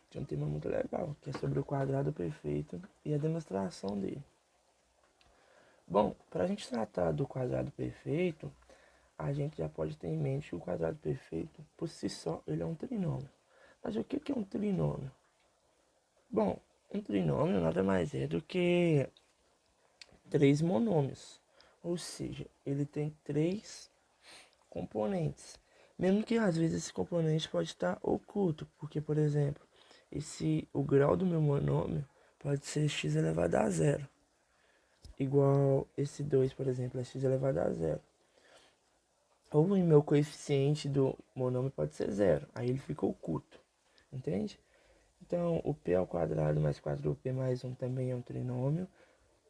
Tem um tema muito legal, que é sobre o quadrado perfeito e a demonstração dele. Bom, para a gente tratar do quadrado perfeito, a gente já pode ter em mente que o quadrado perfeito, por si só, ele é um trinômio. Mas o que é um trinômio? Bom, um trinômio nada mais é do que três monômios. Ou seja, ele tem três componentes. Mesmo que às vezes esse componente pode estar oculto, porque, por exemplo, o grau do meu monômio pode ser x elevado a zero. Igual esse 2, por exemplo, é x elevado a zero. Ou o meu coeficiente do monômio pode ser zero, aí ele fica oculto, entende? Então, o p ao quadrado mais 4p mais 1 também é um trinômio.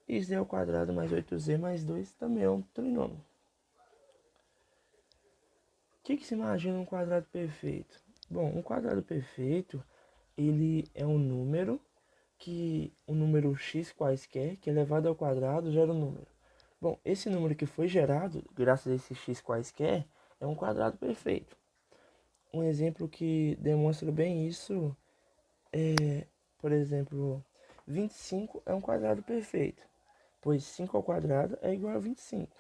E z ao quadrado mais 8z mais 2 também é um trinômio. O que se imagina um quadrado perfeito? Bom, um quadrado perfeito, ele é um número x quaisquer, que elevado ao quadrado gera um número. Bom, esse número que foi gerado, graças a esse x quaisquer, é um quadrado perfeito. Um exemplo que demonstra bem isso é, por exemplo, 25 é um quadrado perfeito, pois 5 ao quadrado é igual a 25.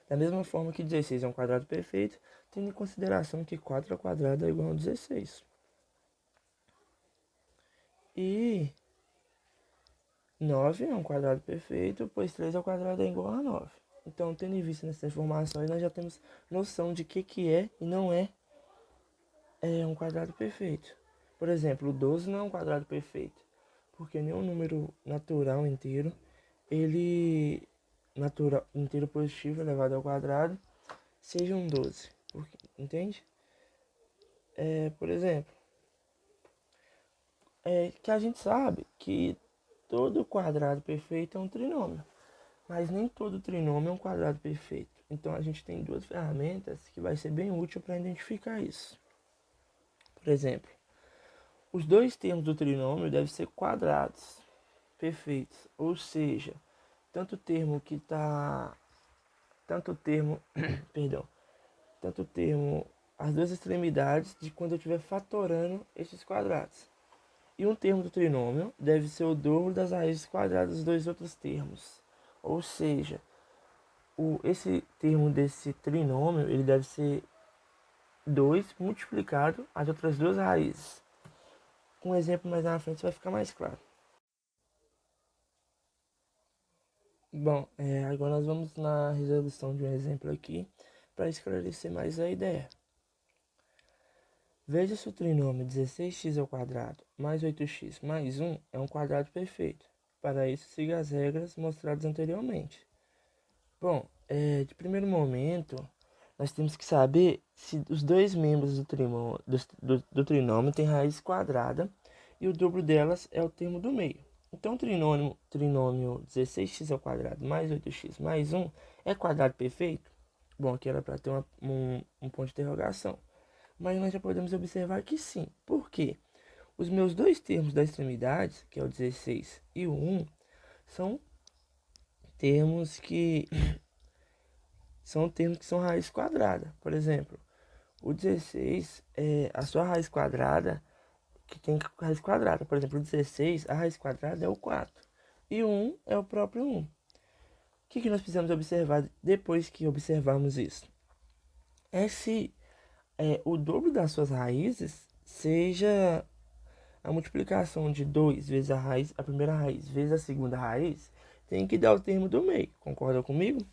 Da mesma forma que 16 é um quadrado perfeito, tendo em consideração que 4 ao quadrado é igual a 16. E 9 é um quadrado perfeito, pois 3 ao quadrado é igual a 9. Então, tendo em vista nessas informações, nós já temos noção de que é e não é um quadrado perfeito. Por exemplo, o 12 não é um quadrado perfeito, porque nenhum número natural inteiro, ele inteiro positivo elevado ao quadrado, seja um 12. Entende? Por exemplo, que a gente sabe que todo quadrado perfeito é um trinômio, mas nem todo trinômio é um quadrado perfeito. Então a gente tem duas ferramentas que vai ser bem útil para identificar isso. Por exemplo, os dois termos do trinômio devem ser quadrados perfeitos, ou seja, tanto o termo que está, tanto o termo, perdão, tanto o termo, as duas extremidades de quando eu estiver fatorando esses quadrados. E um termo do trinômio deve ser o dobro das raízes quadradas dos dois outros termos. Ou seja, esse termo desse trinômio ele deve ser 2 multiplicado as outras duas raízes. Um exemplo mais na frente vai ficar mais claro. Bom, agora nós vamos na resolução de um exemplo aqui para esclarecer mais a ideia. Veja se o trinômio 16x ao quadrado mais 8x mais 1 é um quadrado perfeito. Para isso, siga as regras mostradas anteriormente. Bom, de primeiro momento, nós temos que saber se os dois membros do trinômio têm raiz quadrada e o dobro delas é o termo do meio. Então, o trinômio 16x ao quadrado mais 8x mais 1 é quadrado perfeito? Bom, aqui era para ter um ponto de interrogação. Mas nós já podemos observar que sim. Por quê? Os meus dois termos da extremidade, que é o 16 e o 1, são termos que são raiz quadrada. Por exemplo, o 16 é a sua raiz quadrada que tem raiz quadrada. Por exemplo, o 16, a raiz quadrada é o 4. E o 1 é o próprio 1. O que nós precisamos observar depois que observarmos isso? É se o dobro das suas raízes seja a multiplicação de 2 vezes a primeira raiz vezes a segunda raiz, tem que dar o termo do meio. Concorda comigo?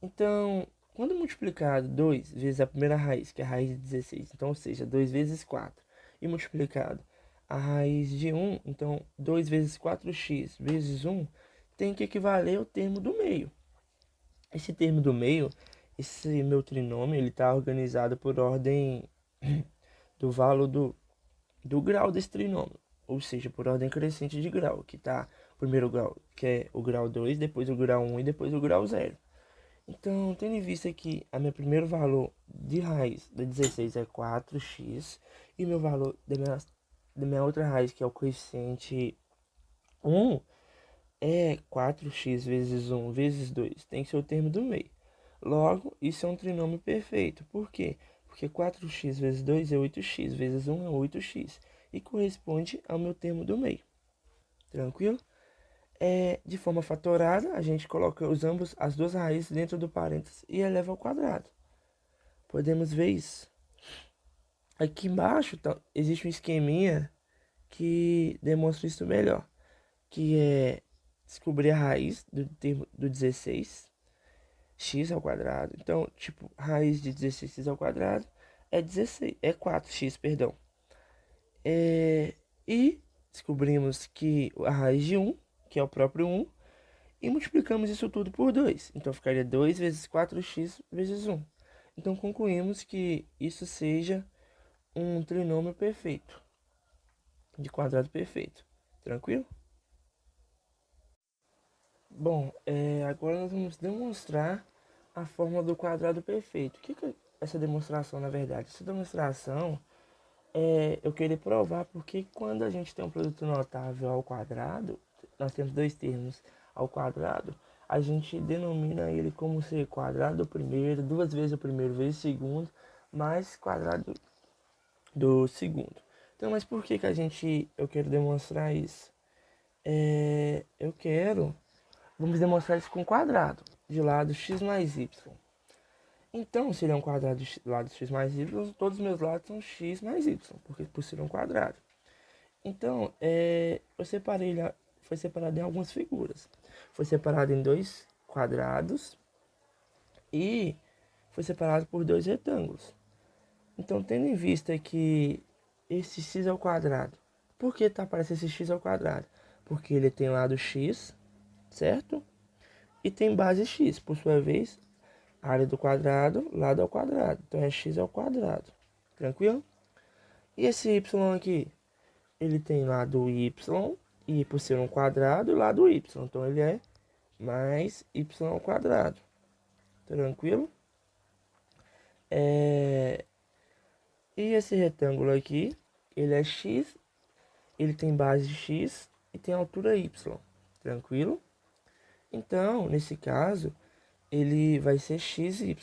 Então, quando multiplicado 2 vezes a primeira raiz, que é a raiz de 16, então, ou seja, 2 vezes 4, e multiplicado a raiz de 1, então 2 vezes 4x vezes 1, tem que equivaler ao termo do meio. Esse termo do meio, esse meu trinômio, ele está organizado por ordem do valor do grau desse trinômio, ou seja, por ordem crescente de grau, que está o primeiro grau, que é o grau 2, depois o grau 1 e depois o grau 0. Então, tendo em vista que o meu primeiro valor de raiz da 16 é 4x, e meu valor da minha outra raiz, que é o coeficiente 1, é 4x vezes 1 vezes 2, tem que ser o termo do meio. Logo, isso é um trinômio perfeito. Por quê? Porque 4x vezes 2 é 8x, vezes 1 é 8x. e corresponde ao meu termo do meio. Tranquilo? De forma fatorada, a gente coloca as duas raízes dentro do parênteses e eleva ao quadrado. Podemos ver isso. Aqui embaixo existe um esqueminha que demonstra isso melhor, que é descobrir a raiz do termo do 16, x ao quadrado. Então, tipo, raiz de 16x ao quadrado é 16, é 4x, perdão. E descobrimos que a raiz de 1, que é o próprio 1, e multiplicamos isso tudo por 2. Então, ficaria 2 vezes 4x vezes 1. Então, concluímos que isso seja um trinômio perfeito, de quadrado perfeito. Tranquilo? Bom, agora nós vamos demonstrar a fórmula do quadrado perfeito. O que é essa demonstração, na verdade? Essa demonstração eu queria provar porque quando a gente tem um produto notável ao quadrado, nós temos dois termos ao quadrado, a gente denomina ele como ser quadrado do primeiro, duas vezes o primeiro vezes o segundo, mais quadrado do segundo. Então, mas por que eu quero demonstrar isso? Vamos demonstrar isso com quadrado, de lado x mais y. Então, se ele é um quadrado de lado x mais y, todos os meus lados são x mais y, porque por ser um quadrado. Então, eu separei ele, foi separado em algumas figuras. Foi separado em dois quadrados e foi separado por dois retângulos. Então, tendo em vista que esse x ao quadrado, por que aparecendo esse x ao quadrado? Porque ele tem lado x, certo? E tem base x, por sua vez, área do quadrado, lado ao quadrado. Então é x ao quadrado. Tranquilo? E esse y aqui? Ele tem lado y, e por ser um quadrado, lado y. Então ele é mais y ao quadrado. Tranquilo? E esse retângulo aqui, ele é x, ele tem base x e tem altura y. Tranquilo? Então, nesse caso, ele vai ser xy.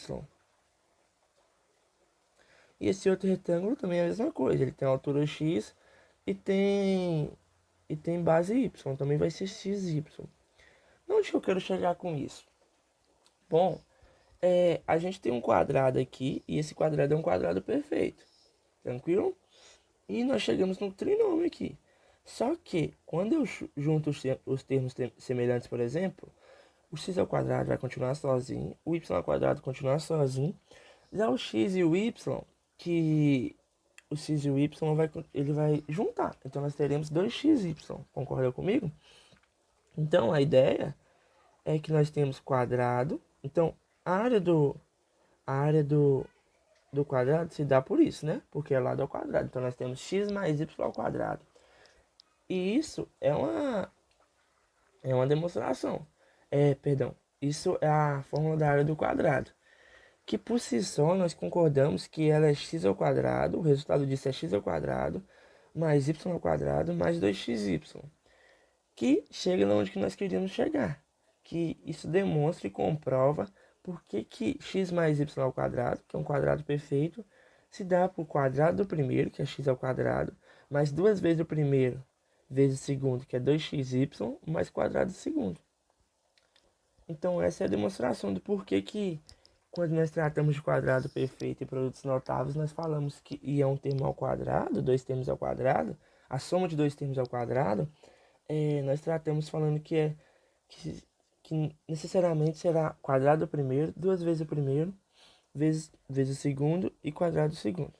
E esse outro retângulo também é a mesma coisa, ele tem altura x e tem base y, também vai ser xy. Onde que eu quero chegar com isso? Bom, a gente tem um quadrado aqui e esse quadrado é um quadrado perfeito, tranquilo? E nós chegamos no trinômio aqui. Só que, quando eu junto os termos semelhantes, por exemplo, o x ao quadrado vai continuar sozinho, o y ao quadrado continuar sozinho, já o x e o y, que o x e o y ele vai juntar. Então nós teremos 2xy, concorda comigo? Então a ideia é que nós temos quadrado. Então a área do quadrado se dá por isso, né? Porque é lado ao quadrado. Então nós temos x mais y ao quadrado. E isso é uma demonstração. Perdão. Isso é a fórmula da área do quadrado. Que por si só nós concordamos que ela é x ao quadrado, o resultado disso é x ao quadrado, mais y ao quadrado, mais 2xy, que chega onde que nós queríamos chegar. Que isso demonstra e comprova por que x mais y ao quadrado, que é um quadrado perfeito, se dá por quadrado do primeiro, que é x ao quadrado, mais duas vezes o primeiro vezes o segundo, que é 2xy, mais quadrado do segundo. Então essa é a demonstração do porquê que quando nós tratamos de quadrado perfeito e produtos notáveis, nós falamos que é um termo ao quadrado, dois termos ao quadrado, a soma de dois termos ao quadrado, nós tratamos falando que necessariamente será quadrado do primeiro, duas vezes o primeiro, vezes o segundo e quadrado do segundo.